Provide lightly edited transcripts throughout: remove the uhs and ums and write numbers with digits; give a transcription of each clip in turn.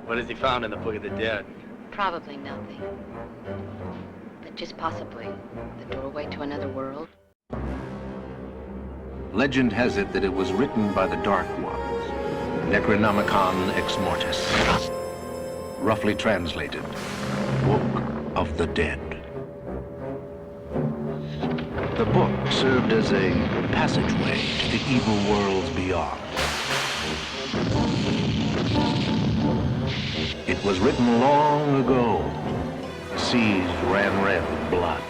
What has he found in the Book of the Dead? Probably nothing. But just possibly the doorway to another world. Legend has it that it was written by the Dark Ones, Necronomicon Ex Mortis. Roughly translated, Book of the Dead. The book served as a passageway to the evil worlds beyond. It was written long ago. The seas ran red with blood.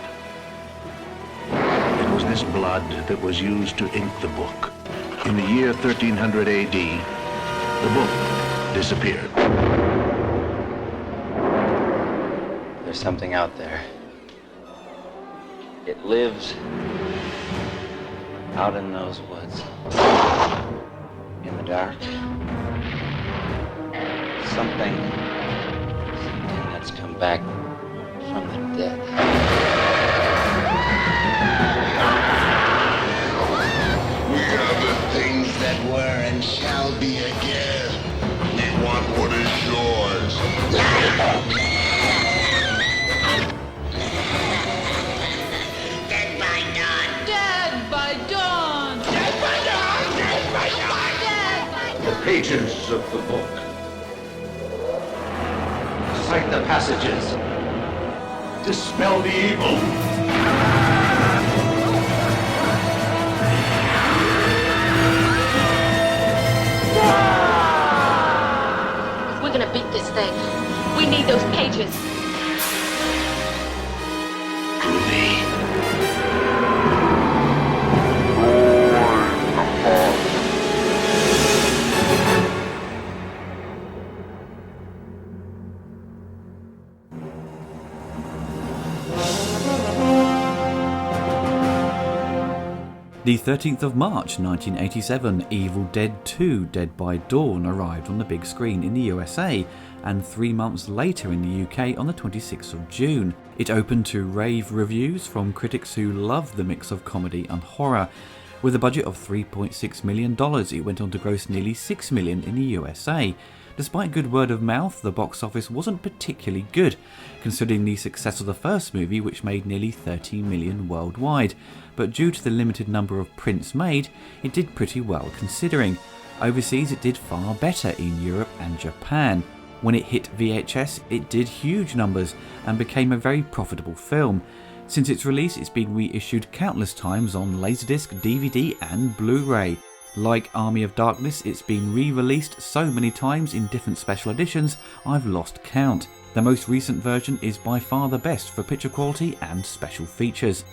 It was this blood that was used to ink the book. In the year 1300 AD, the book disappeared. There's something out there. It lives out in those woods. In the dark. Something that's come back from the dead. We are the things that were and shall be again. We want what is yours. Dead by dawn. Dead by dawn! Dead by dawn! Dead by dawn! Dead by dawn! The pages of the book. Cite the passages. Dispel the evil. We're gonna beat this thing. We need those pages. Groovy. The 13th of March 1987, Evil Dead 2 Dead by Dawn arrived on the big screen in the USA, and 3 months later in the UK on the 26th of June. It opened to rave reviews from critics who loved the mix of comedy and horror. With a budget of $3.6 million, it went on to gross nearly $6 million in the USA. Despite good word of mouth, the box office wasn't particularly good, considering the success of the first movie, which made nearly $30 million worldwide. But due to the limited number of prints made, it did pretty well considering. Overseas it did far better in Europe and Japan. When it hit VHS, it did huge numbers and became a very profitable film. Since its release, it's been reissued countless times on Laserdisc, DVD and Blu-ray. Like Army of Darkness, it's been re-released so many times in different special editions, I've lost count. The most recent version is by far the best for picture quality and special features.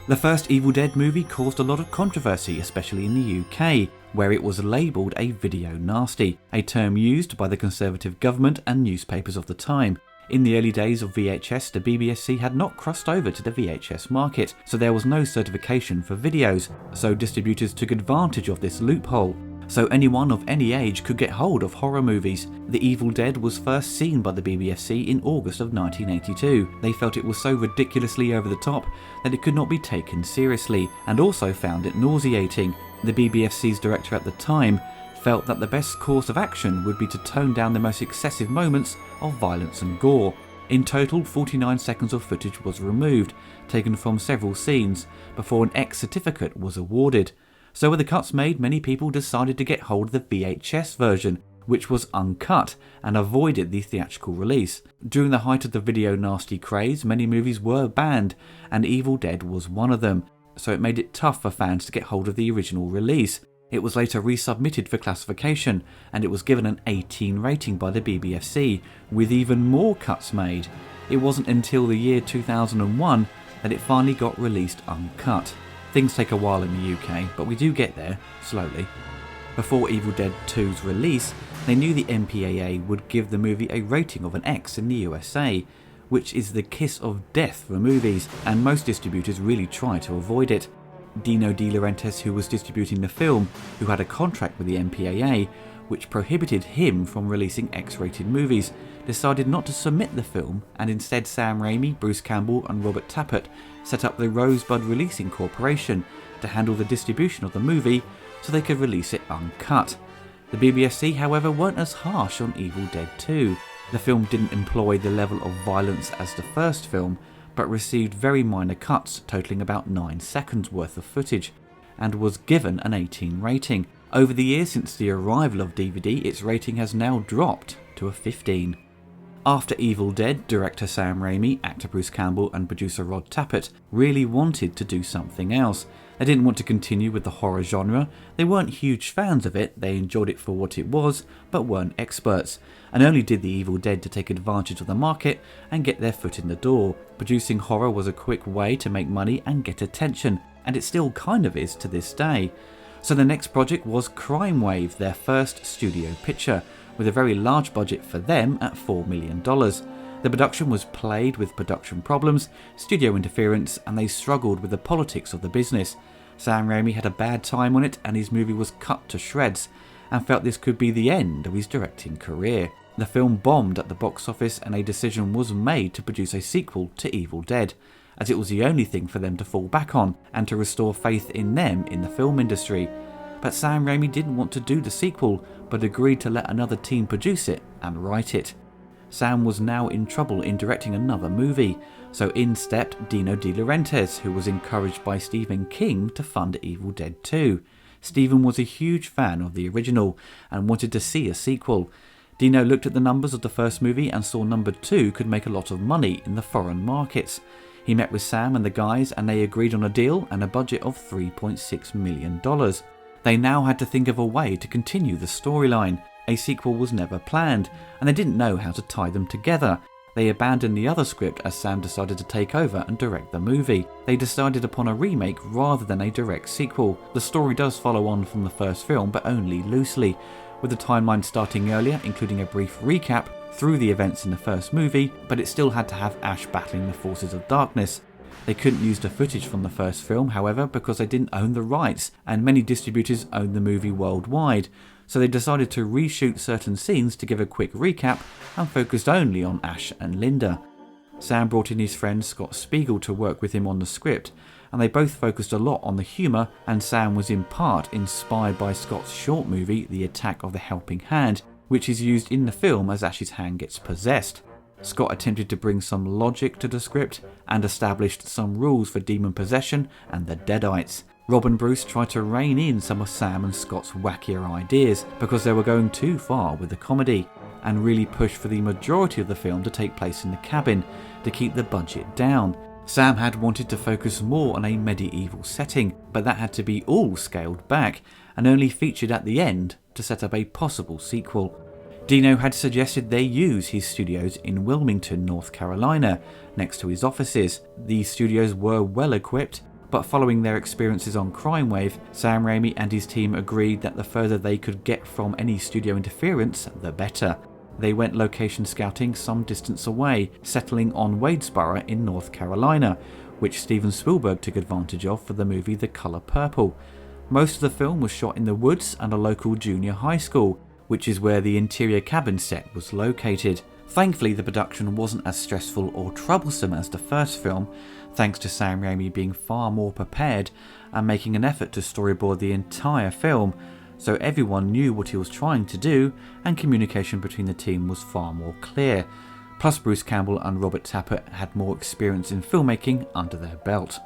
The first Evil Dead movie caused a lot of controversy, especially in the UK, where it was labelled a video nasty, a term used by the Conservative government and newspapers of the time. In the early days of VHS, the BBFC had not crossed over to the VHS market, so there was no certification for videos, so distributors took advantage of this loophole. So anyone of any age could get hold of horror movies. The Evil Dead was first seen by the BBFC in August of 1982. They felt it was so ridiculously over the top that it could not be taken seriously, and also found it nauseating. The BBFC's director at the time felt that the best course of action would be to tone down the most excessive moments of violence and gore. In total, 49 seconds of footage was removed, taken from several scenes, before an X certificate was awarded. So with the cuts made, many people decided to get hold of the VHS version, which was uncut and avoided the theatrical release. During the height of the video nasty craze, many movies were banned, and Evil Dead was one of them, so it made it tough for fans to get hold of the original release. It was later resubmitted for classification, and it was given an 18 rating by the BBFC, with even more cuts made. It wasn't until the year 2001 that it finally got released uncut. Things take a while in the UK, but we do get there, slowly. Before Evil Dead 2's release, they knew the MPAA would give the movie a rating of an X in the USA, which is the kiss of death for movies, and most distributors really try to avoid it. Dino De Laurentiis, who was distributing the film, who had a contract with the MPAA, which prohibited him from releasing X-rated movies, decided not to submit the film, and instead Sam Raimi, Bruce Campbell and Robert Tappert set up the Rosebud Releasing Corporation to handle the distribution of the movie so they could release it uncut. The BBFC, however, weren't as harsh on Evil Dead 2. The film didn't employ the level of violence as the first film, but received very minor cuts totaling about 9 seconds worth of footage, and was given an 18 rating. Over the years since the arrival of DVD, its rating has now dropped to a 15. After Evil Dead, director Sam Raimi, actor Bruce Campbell and producer Rod Tappert really wanted to do something else. They didn't want to continue with the horror genre, they weren't huge fans of it, they enjoyed it for what it was, but weren't experts, and only did the Evil Dead to take advantage of the market and get their foot in the door. Producing horror was a quick way to make money and get attention, and it still kind of is to this day. So the next project was Crime Wave, their first studio picture, with a very large budget for them at $4 million. The production was plagued with production problems, studio interference, and they struggled with the politics of the business. Sam Raimi had a bad time on it, and his movie was cut to shreds, and felt this could be the end of his directing career. The film bombed at the box office, and a decision was made to produce a sequel to Evil Dead, as it was the only thing for them to fall back on, and to restore faith in them in the film industry. But Sam Raimi didn't want to do the sequel, but agreed to let another team produce it and write it. Sam was now in trouble in directing another movie, so in stepped Dino De Laurentiis, who was encouraged by Stephen King to fund Evil Dead 2. Stephen was a huge fan of the original and wanted to see a sequel. Dino looked at the numbers of the first movie and saw number 2 could make a lot of money in the foreign markets. He met with Sam and the guys, and they agreed on a deal and a budget of $3.6 million. They now had to think of a way to continue the storyline. A sequel was never planned, and they didn't know how to tie them together. They abandoned the other script as Sam decided to take over and direct the movie. They decided upon a remake rather than a direct sequel. The story does follow on from the first film, but only loosely, with the timeline starting earlier, including a brief recap through the events in the first movie, but it still had to have Ash battling the forces of darkness. They couldn't use the footage from the first film, however, because they didn't own the rights, and many distributors owned the movie worldwide, so they decided to reshoot certain scenes to give a quick recap and focused only on Ash and Linda. Sam brought in his friend Scott Spiegel to work with him on the script, and they both focused a lot on the humour, and Sam was in part inspired by Scott's short movie The Attack of the Helping Hand, which is used in the film as Ash's hand gets possessed. Scott attempted to bring some logic to the script and established some rules for demon possession and the Deadites. Rob and Bruce tried to rein in some of Sam and Scott's wackier ideas because they were going too far with the comedy, and really pushed for the majority of the film to take place in the cabin to keep the budget down. Sam had wanted to focus more on a medieval setting, but that had to be all scaled back and only featured at the end to set up a possible sequel. Dino had suggested they use his studios in Wilmington, North Carolina, next to his offices. These studios were well equipped, but following their experiences on Crime Wave, Sam Raimi and his team agreed that the further they could get from any studio interference, the better. They went location scouting some distance away, settling on Wadesboro in North Carolina, which Steven Spielberg took advantage of for the movie The Color Purple. Most of the film was shot in the woods and a local junior high school, which is where the interior cabin set was located. Thankfully, the production wasn't as stressful or troublesome as the first film, thanks to Sam Raimi being far more prepared and making an effort to storyboard the entire film, so everyone knew what he was trying to do and communication between the team was far more clear. Plus, Bruce Campbell and Robert Tappert had more experience in filmmaking under their belt.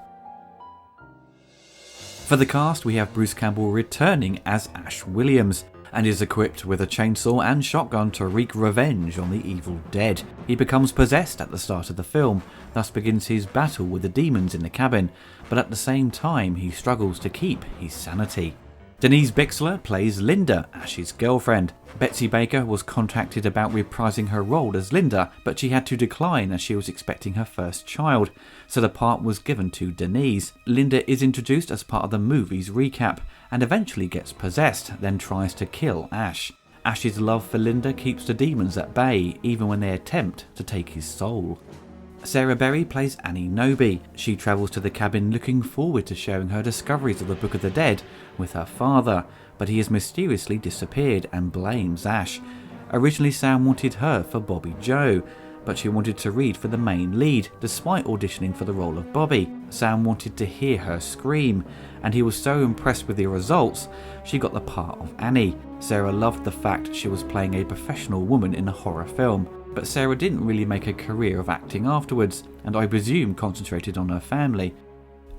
For the cast, we have Bruce Campbell returning as Ash Williams, and is equipped with a chainsaw and shotgun to wreak revenge on the Evil Dead. He becomes possessed at the start of the film, thus begins his battle with the demons in the cabin, but at the same time he struggles to keep his sanity. Denise Bixler plays Linda, Ash's girlfriend. Betsy Baker was contacted about reprising her role as Linda, but she had to decline as she was expecting her first child, so the part was given to Denise. Linda is introduced as part of the movie's recap, and eventually gets possessed, then tries to kill Ash. Ash's love for Linda keeps the demons at bay, even when they attempt to take his soul. Sarah Berry plays Annie Noby. She travels to the cabin looking forward to sharing her discoveries of the Book of the Dead with her father, but he has mysteriously disappeared and blames Ash. Originally Sam wanted her for Bobby Joe, but she wanted to read for the main lead, despite auditioning for the role of Bobby. Sam wanted to hear her scream, and he was so impressed with the results, she got the part of Annie. Sarah loved the fact she was playing a professional woman in a horror film. but Sarah didn't really make a career of acting afterwards, and I presume concentrated on her family.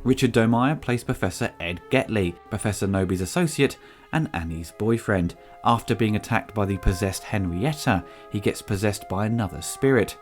Richard Domeyer plays Professor Ed Getley, Professor Noby's associate and Annie's boyfriend. After being attacked by the possessed Henrietta, he gets possessed by another spirit.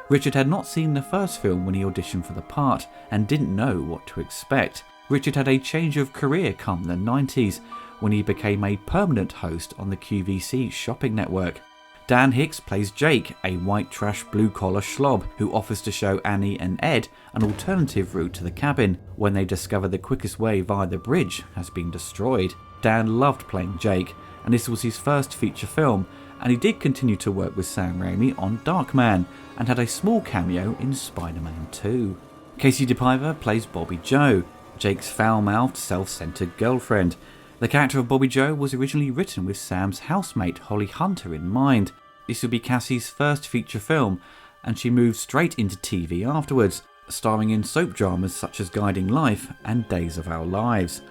Richard had not seen the first film when he auditioned for the part and didn't know what to expect. Richard had a change of career come the 90s when he became a permanent host on the QVC shopping network. Dan Hicks plays Jake, a white trash blue collar schlob who offers to show Annie and Ed an alternative route to the cabin when they discover the quickest way via the bridge has been destroyed. Dan loved playing Jake, and this was his first feature film, and he did continue to work with Sam Raimi on Darkman and had a small cameo in Spider-Man 2. Casey DePiver plays Bobby Joe, Jake's foul-mouthed, self-centered girlfriend. The character of Bobby Joe was originally written with Sam's housemate Holly Hunter in mind. This would be Cassie's first feature film, and she moved straight into TV afterwards, starring in soap dramas such as Guiding Life and Days of Our Lives.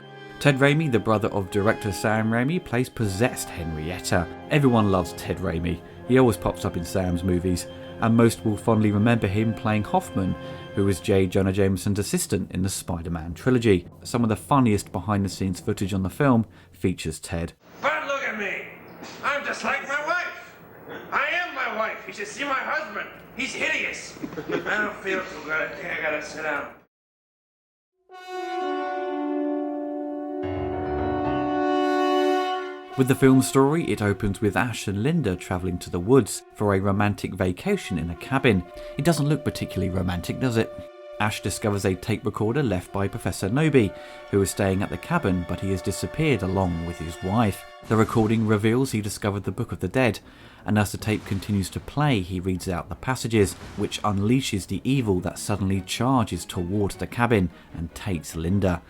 Ted Raimi, the brother of director Sam Raimi, plays possessed Henrietta. Everyone loves Ted Raimi. He always pops up in Sam's movies, and most will fondly remember him playing Hoffman, who was J. Jonah Jameson's assistant in the Spider-Man trilogy. Some of the funniest behind-the-scenes footage on the film features Ted. But look at me! I'm just like my wife! I am my wife! You should see my husband! He's hideous! I don't feel too good. I think I gotta sit down. With the film's story, it opens with Ash and Linda travelling to the woods for a romantic vacation in a cabin. It doesn't look particularly romantic, does it? Ash discovers a tape recorder left by Professor Noby, who is staying at the cabin, but he has disappeared along with his wife. The recording reveals he discovered the Book of the Dead, and as the tape continues to play, he reads out the passages, which unleashes the evil that suddenly charges towards the cabin and takes Linda.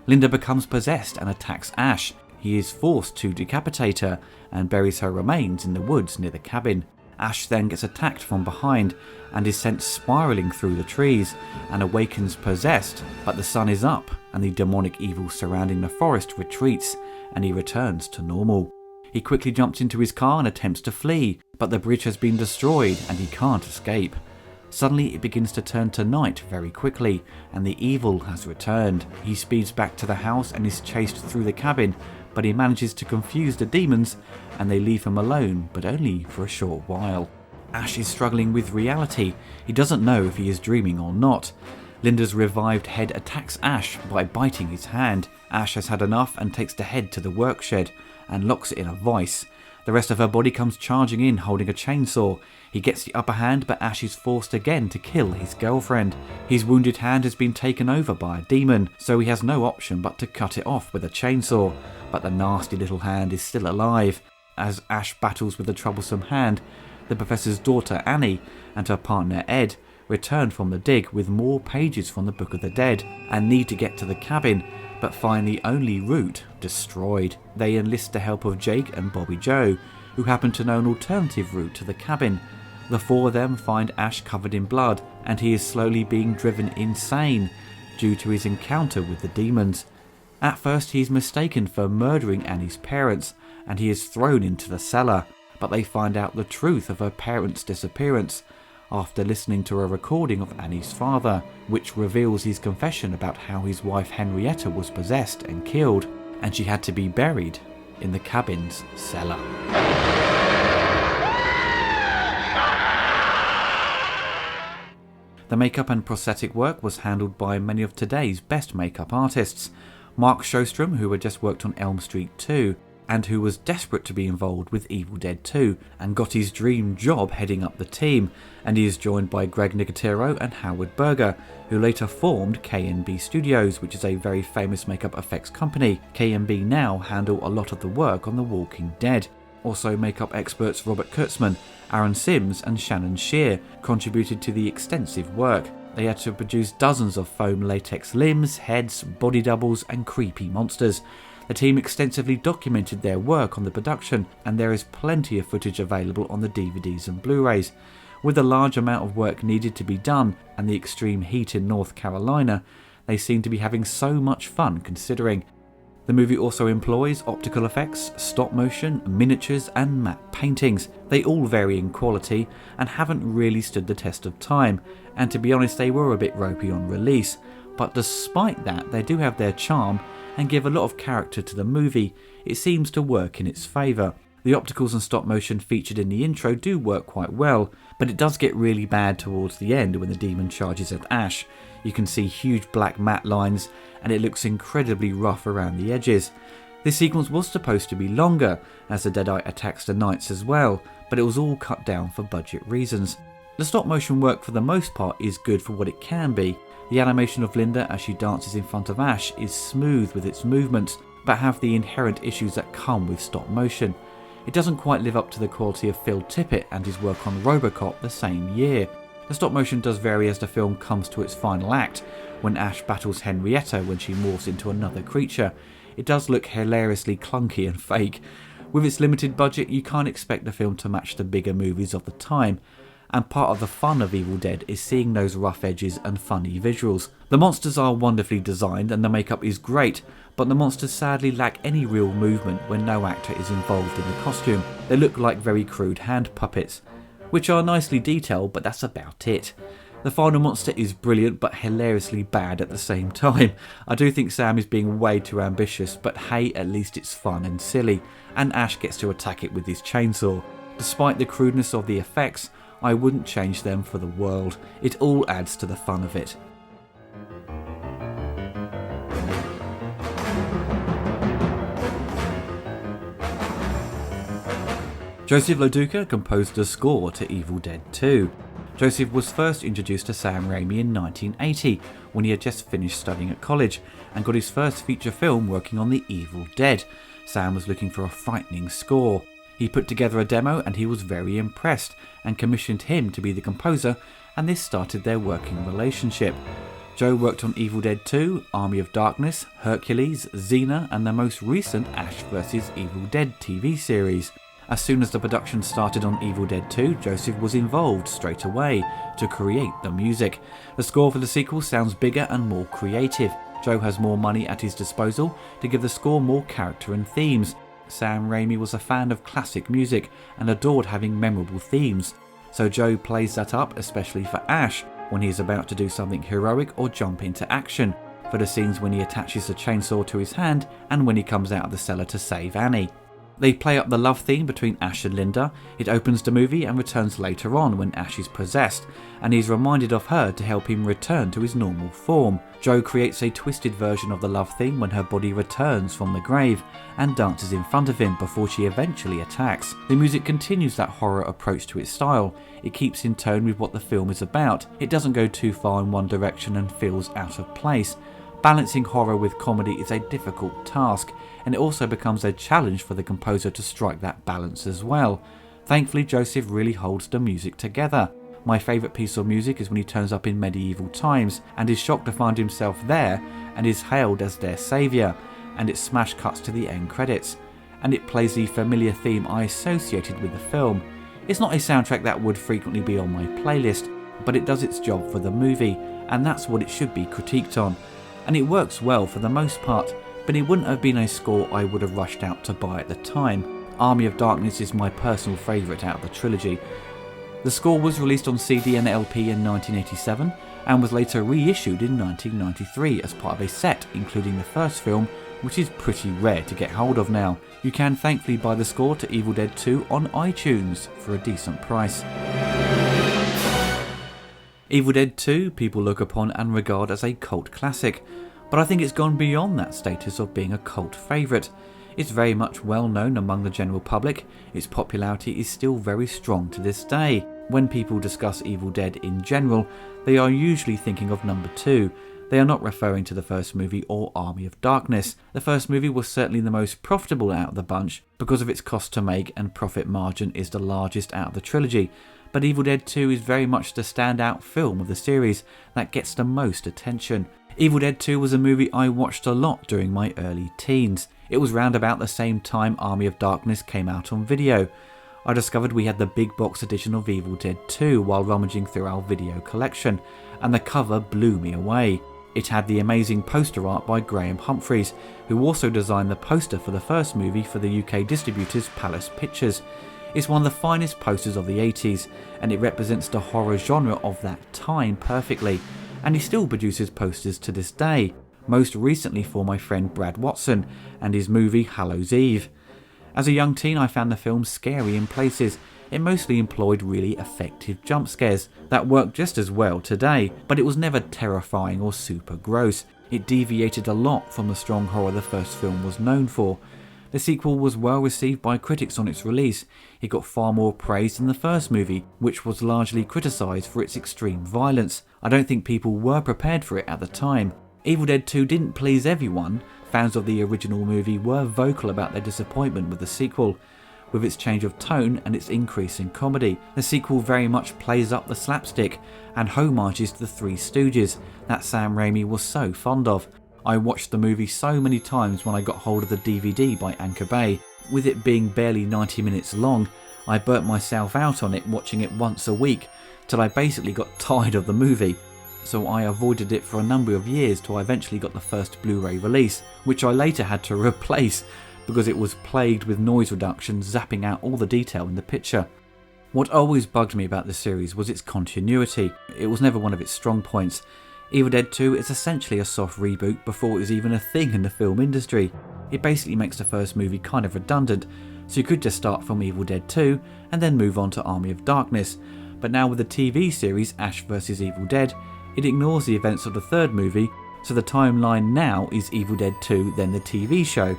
Linda becomes possessed and attacks Ash. He is forced to decapitate her and buries her remains in the woods near the cabin. Ash then gets attacked from behind and is sent spiralling through the trees and awakens possessed, but the sun is up and the demonic evil surrounding the forest retreats and he returns to normal. He quickly jumps into his car and attempts to flee, but the bridge has been destroyed and he can't escape. Suddenly it begins to turn to night very quickly and the evil has returned. He speeds back to the house and is chased through the cabin, but he manages to confuse the demons and they leave him alone, but only for a short while. Ash is struggling with reality. He doesn't know if he is dreaming or not. Linda's revived head attacks Ash by biting his hand. Ash has had enough and takes the head to the work shed and locks it in a vice. The rest of her body comes charging in holding a chainsaw. He gets the upper hand, but Ash is forced again to kill his girlfriend. His wounded hand has been taken over by a demon, so he has no option but to cut it off with a chainsaw. But the nasty little hand is still alive. As Ash battles with the troublesome hand, the professor's daughter Annie and her partner Ed return from the dig with more pages from the Book of the Dead and need to get to the cabin, but find the only route destroyed. They enlist the help of Jake and Bobby Joe, who happen to know an alternative route to the cabin. The four of them find Ash covered in blood, and he is slowly being driven insane due to his encounter with the demons. At first he is mistaken for murdering Annie's parents, and he is thrown into the cellar, but they find out the truth of her parents' disappearance after listening to a recording of Annie's father, which reveals his confession about how his wife Henrietta was possessed and killed, and she had to be buried in the cabin's cellar. The makeup and prosthetic work was handled by many of today's best makeup artists. Mark Sjostrom, who had just worked on Elm Street 2, and who was desperate to be involved with Evil Dead 2 and got his dream job heading up the team, and he is joined by Greg Nicotero and Howard Berger, who later formed K&B Studios, which is a very famous makeup effects company. K&B now handle a lot of the work on The Walking Dead. Also, makeup experts Robert Kurtzman, Aaron Sims and Shannon Shear contributed to the extensive work. They had to produce dozens of foam latex limbs, heads, body doubles and creepy monsters. The team extensively documented their work on the production, and there is plenty of footage available on the DVDs and Blu-rays. With the large amount of work needed to be done and the extreme heat in North Carolina, they seem to be having so much fun considering. The movie also employs optical effects, stop motion, miniatures and matte paintings. They all vary in quality and haven't really stood the test of time, and to be honest they were a bit ropey on release, but despite that they do have their charm and give a lot of character to the movie. It seems to work in its favour. The opticals and stop motion featured in the intro do work quite well, but it does get really bad towards the end when the demon charges at Ash. You can see huge black matte lines and it looks incredibly rough around the edges. This sequence was supposed to be longer as the Deadite attacks the Knights as well, but it was all cut down for budget reasons. The stop motion work for the most part is good for what it can be. The animation of Linda as she dances in front of Ash is smooth with its movements, but have the inherent issues that come with stop motion. It doesn't quite live up to the quality of Phil Tippett and his work on RoboCop the same year. The stop motion does vary as the film comes to its final act, when Ash battles Henrietta when she morphs into another creature. It does look hilariously clunky and fake. With its limited budget, you can't expect the film to match the bigger movies of the time, and part of the fun of Evil Dead is seeing those rough edges and funny visuals. The monsters are wonderfully designed and the makeup is great, but the monsters sadly lack any real movement when no actor is involved in the costume. They look like very crude hand puppets, which are nicely detailed, but that's about it. The final monster is brilliant but hilariously bad at the same time. I do think Sam is being way too ambitious, but hey, at least it's fun and silly, and Ash gets to attack it with his chainsaw. Despite the crudeness of the effects, I wouldn't change them for the world. It all adds to the fun of it. Joseph Lo Duca composed the score to Evil Dead 2. Joseph was first introduced to Sam Raimi in 1980 when he had just finished studying at college and got his first feature film working on The Evil Dead. Sam was looking for a frightening score. He put together a demo and he was very impressed and commissioned him to be the composer, and this started their working relationship. Joe worked on Evil Dead 2, Army of Darkness, Hercules, Xena and the most recent Ash vs Evil Dead TV series. As soon as the production started on Evil Dead 2, Joseph was involved straight away to create the music. The score for the sequel sounds bigger and more creative. Joe has more money at his disposal to give the score more character and themes. Sam Raimi was a fan of classic music and adored having memorable themes, so Joe plays that up especially for Ash when he is about to do something heroic or jump into action, for the scenes when he attaches the chainsaw to his hand and when he comes out of the cellar to save Annie. They play up the love theme between Ash and Linda. It opens the movie and returns later on when Ash is possessed, and he is reminded of her to help him return to his normal form. Joe creates a twisted version of the love theme when her body returns from the grave and dances in front of him before she eventually attacks. The music continues that horror approach to its style. It keeps in tone with what the film is about. It doesn't go too far in one direction and feels out of place. Balancing horror with comedy is a difficult task, and it also becomes a challenge for the composer to strike that balance as well. Thankfully, Joseph really holds the music together. My favourite piece of music is when he turns up in medieval times and is shocked to find himself there and is hailed as their saviour, and it smash cuts to the end credits, and it plays the familiar theme I associated with the film. It's not a soundtrack that would frequently be on my playlist, but it does its job for the movie, and that's what it should be critiqued on. And it works well for the most part, but it wouldn't have been a score I would have rushed out to buy at the time. Army of Darkness is my personal favourite out of the trilogy. The score was released on CD and LP in 1987 and was later reissued in 1993 as part of a set including the first film, which is pretty rare to get hold of now. You can thankfully buy the score to Evil Dead 2 on iTunes for a decent price. Evil Dead 2 people look upon and regard as a cult classic, but I think it's gone beyond that status of being a cult favourite. It's very much well known among the general public. Its popularity is still very strong to this day. When people discuss Evil Dead in general, they are usually thinking of number 2. They are not referring to the first movie or Army of Darkness. The first movie was certainly the most profitable out of the bunch because of its cost to make, and profit margin is the largest out of the trilogy. But Evil Dead 2 is very much the standout film of the series that gets the most attention. Evil Dead 2 was a movie I watched a lot during my early teens. It was round about the same time Army of Darkness came out on video. I discovered we had the big box edition of Evil Dead 2 while rummaging through our video collection, and the cover blew me away. It had the amazing poster art by Graham Humphreys, who also designed the poster for the first movie for the UK distributors Palace Pictures. It's one of the finest posters of the 80s, and it represents the horror genre of that time perfectly, and he still produces posters to this day, most recently for my friend Brad Watson and his movie Hallows Eve. As a young teen, I found the film scary in places. It mostly employed really effective jump scares that work just as well today, but it was never terrifying or super gross. It deviated a lot from the strong horror the first film was known for. The sequel was well received by critics on its release. It got far more praise than the first movie, which was largely criticised for its extreme violence. I don't think people were prepared for it at the time. Evil Dead 2 didn't please everyone. Fans of the original movie were vocal about their disappointment with the sequel. With its change of tone and its increase in comedy, the sequel very much plays up the slapstick and homages to the Three Stooges that Sam Raimi was so fond of. I watched the movie so many times when I got hold of the DVD by Anchor Bay. With it being barely 90 minutes long, I burnt myself out on it watching it once a week till I basically got tired of the movie. So I avoided it for a number of years till I eventually got the first Blu-ray release, which I later had to replace because it was plagued with noise reduction, zapping out all the detail in the picture. What always bugged me about the series was its continuity. It was never one of its strong points. Evil Dead 2 is essentially a soft reboot before it was even a thing in the film industry. It basically makes the first movie kind of redundant, so you could just start from Evil Dead 2 and then move on to Army of Darkness. But now with the TV series Ash vs Evil Dead, it ignores the events of the third movie, so the timeline now is Evil Dead 2 then the TV show.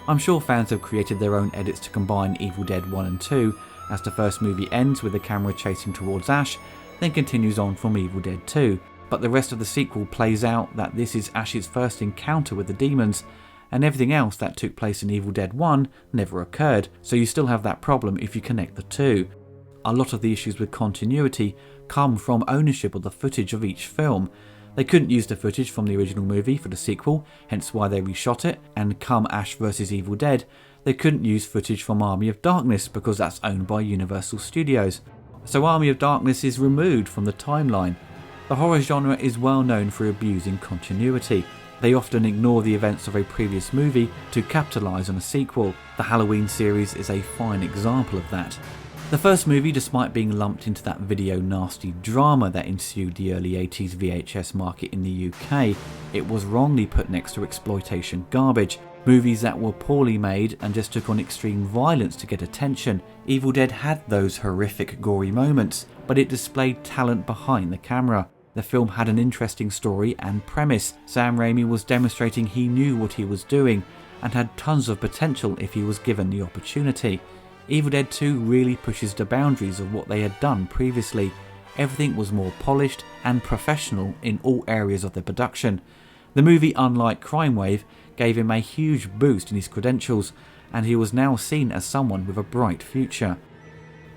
I'm sure fans have created their own edits to combine Evil Dead 1 and 2, as the first movie ends with the camera chasing towards Ash, then continues on from Evil Dead 2. But the rest of the sequel plays out that this is Ash's first encounter with the demons, and everything else that took place in Evil Dead 1 never occurred, so you still have that problem if you connect the two. A lot of the issues with continuity come from ownership of the footage of each film. They couldn't use the footage from the original movie for the sequel, hence why they reshot it, and come Ash vs Evil Dead, they couldn't use footage from Army of Darkness because that's owned by Universal Studios. So Army of Darkness is removed from the timeline. The horror genre is well known for abusing continuity. They often ignore the events of a previous movie to capitalise on a sequel. The Halloween series is a fine example of that. The first movie, despite being lumped into that video nasty drama that ensued the early 80s VHS market in the UK, it was wrongly put next to exploitation garbage. Movies that were poorly made and just took on extreme violence to get attention. Evil Dead had those horrific gory moments, but it displayed talent behind the camera. The film had an interesting story and premise. Sam Raimi was demonstrating he knew what he was doing and had tons of potential if he was given the opportunity. Evil Dead 2 really pushes the boundaries of what they had done previously. Everything was more polished and professional in all areas of the production. The movie, unlike Crime Wave, gave him a huge boost in his credentials, and he was now seen as someone with a bright future.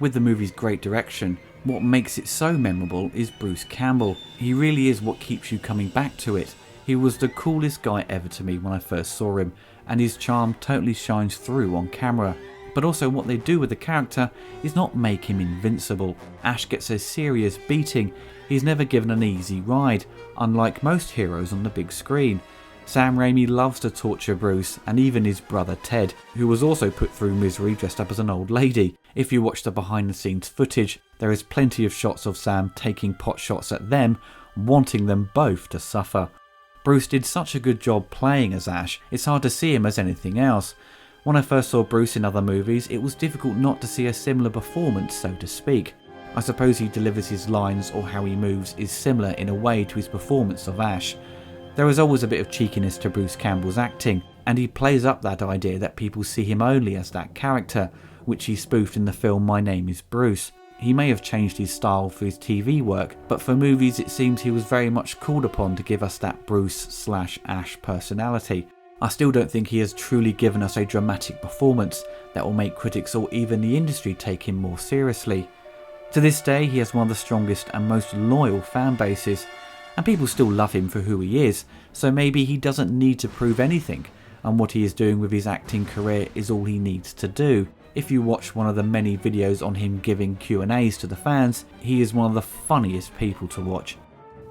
With the movie's great direction, what makes it so memorable is Bruce Campbell. He really is what keeps you coming back to it. He was the coolest guy ever to me when I first saw him, and his charm totally shines through on camera. But also what they do with the character is not make him invincible. Ash gets a serious beating. He's never given an easy ride, unlike most heroes on the big screen. Sam Raimi loves to torture Bruce, and even his brother Ted, who was also put through misery dressed up as an old lady. If you watch the behind the scenes footage, there is plenty of shots of Sam taking pot shots at them, wanting them both to suffer. Bruce did such a good job playing as Ash, it's hard to see him as anything else. When I first saw Bruce in other movies, it was difficult not to see a similar performance, so to speak. I suppose he delivers his lines or how he moves is similar in a way to his performance of Ash. There is always a bit of cheekiness to Bruce Campbell's acting, and he plays up that idea that people see him only as that character, which he spoofed in the film My Name is Bruce. He may have changed his style for his TV work, but for movies it seems he was very much called upon to give us that Bruce/Ash personality. I still don't think he has truly given us a dramatic performance that will make critics or even the industry take him more seriously. To this day, he has one of the strongest and most loyal fan bases, and people still love him for who he is, so maybe he doesn't need to prove anything, and what he is doing with his acting career is all he needs to do. If you watch one of the many videos on him giving Q&As to the fans, he is one of the funniest people to watch.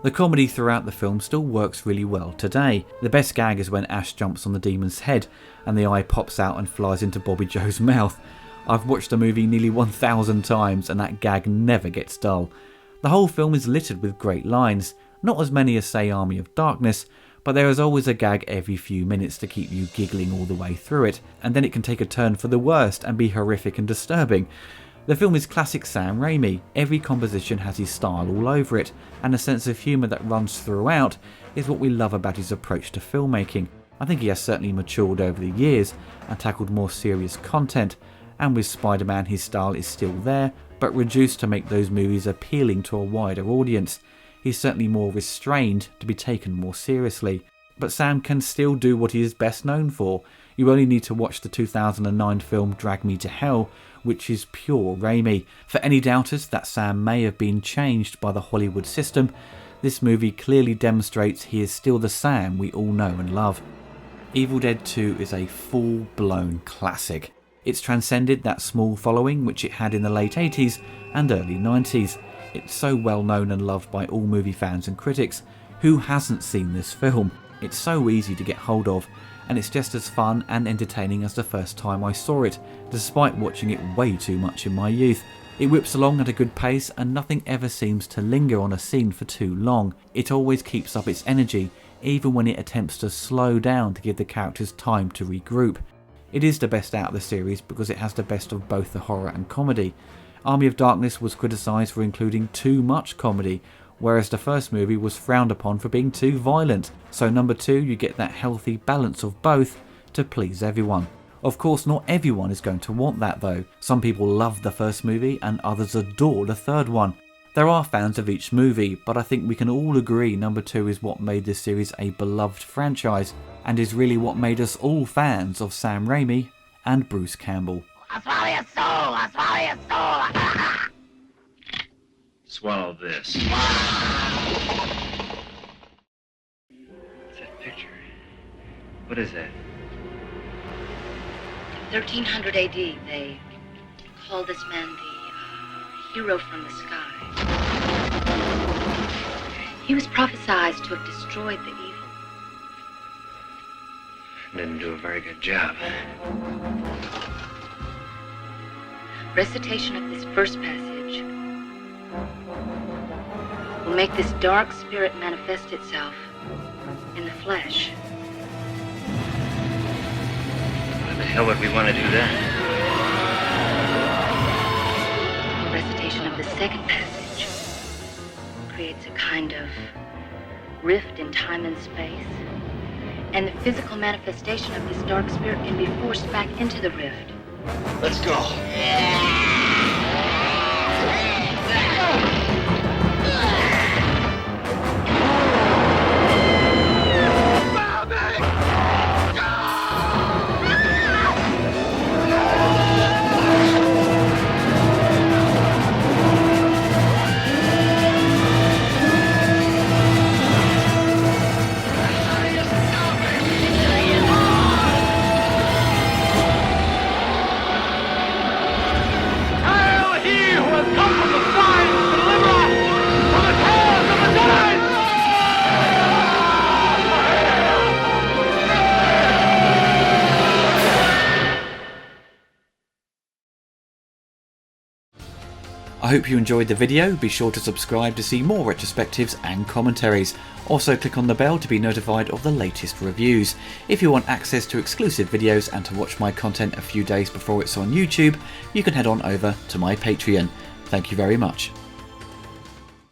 The comedy throughout the film still works really well today. The best gag is when Ash jumps on the demon's head and the eye pops out and flies into Bobby Joe's mouth. I've watched the movie nearly 1,000 times and that gag never gets dull. The whole film is littered with great lines, not as many as say Army of Darkness, but there is always a gag every few minutes to keep you giggling all the way through it, and then it can take a turn for the worst and be horrific and disturbing. The film is classic Sam Raimi. Every composition has his style all over it, and a sense of humour that runs throughout is what we love about his approach to filmmaking. I think he has certainly matured over the years and tackled more serious content, and with Spider-Man his style is still there, but reduced to make those movies appealing to a wider audience. He's certainly more restrained to be taken more seriously. But Sam can still do what he is best known for. You only need to watch the 2009 film Drag Me to Hell, which is pure Raimi. For any doubters that Sam may have been changed by the Hollywood system, this movie clearly demonstrates he is still the Sam we all know and love. Evil Dead 2 is a full-blown classic. It's transcended that small following which it had in the late 80s and early 90s. It's so well known and loved by all movie fans and critics. Who hasn't seen this film? It's so easy to get hold of, and it's just as fun and entertaining as the first time I saw it, despite watching it way too much in my youth. It whips along at a good pace and nothing ever seems to linger on a scene for too long. It always keeps up its energy, even when it attempts to slow down to give the characters time to regroup. It is the best out of the series because it has the best of both the horror and comedy. Army of Darkness was criticised for including too much comedy, whereas the first movie was frowned upon for being too violent. So number 2, you get that healthy balance of both to please everyone. Of course, not everyone is going to want that though. Some people love the first movie and others adore the third one. There are fans of each movie, but I think we can all agree number 2 is what made this series a beloved franchise, and is really what made us all fans of Sam Raimi and Bruce Campbell. I'll swallow your soul! I'll swallow your soul! Swallow this. What's that picture? What is that? In 1300 AD, they called this man the hero from the sky. He was prophesied to have destroyed the evil. Didn't do a very good job. Recitation of this first passage will make this dark spirit manifest itself in the flesh. Why the hell would we want to do that? The recitation of the second passage creates a kind of rift in time and space, and the physical manifestation of this dark spirit can be forced back into the rift. Let's go. I hope you enjoyed the video. Be sure to subscribe to see more retrospectives and commentaries. Also click on the bell to be notified of the latest reviews. If you want access to exclusive videos and to watch my content a few days before it's on YouTube, you can head on over to my Patreon. Thank you very much.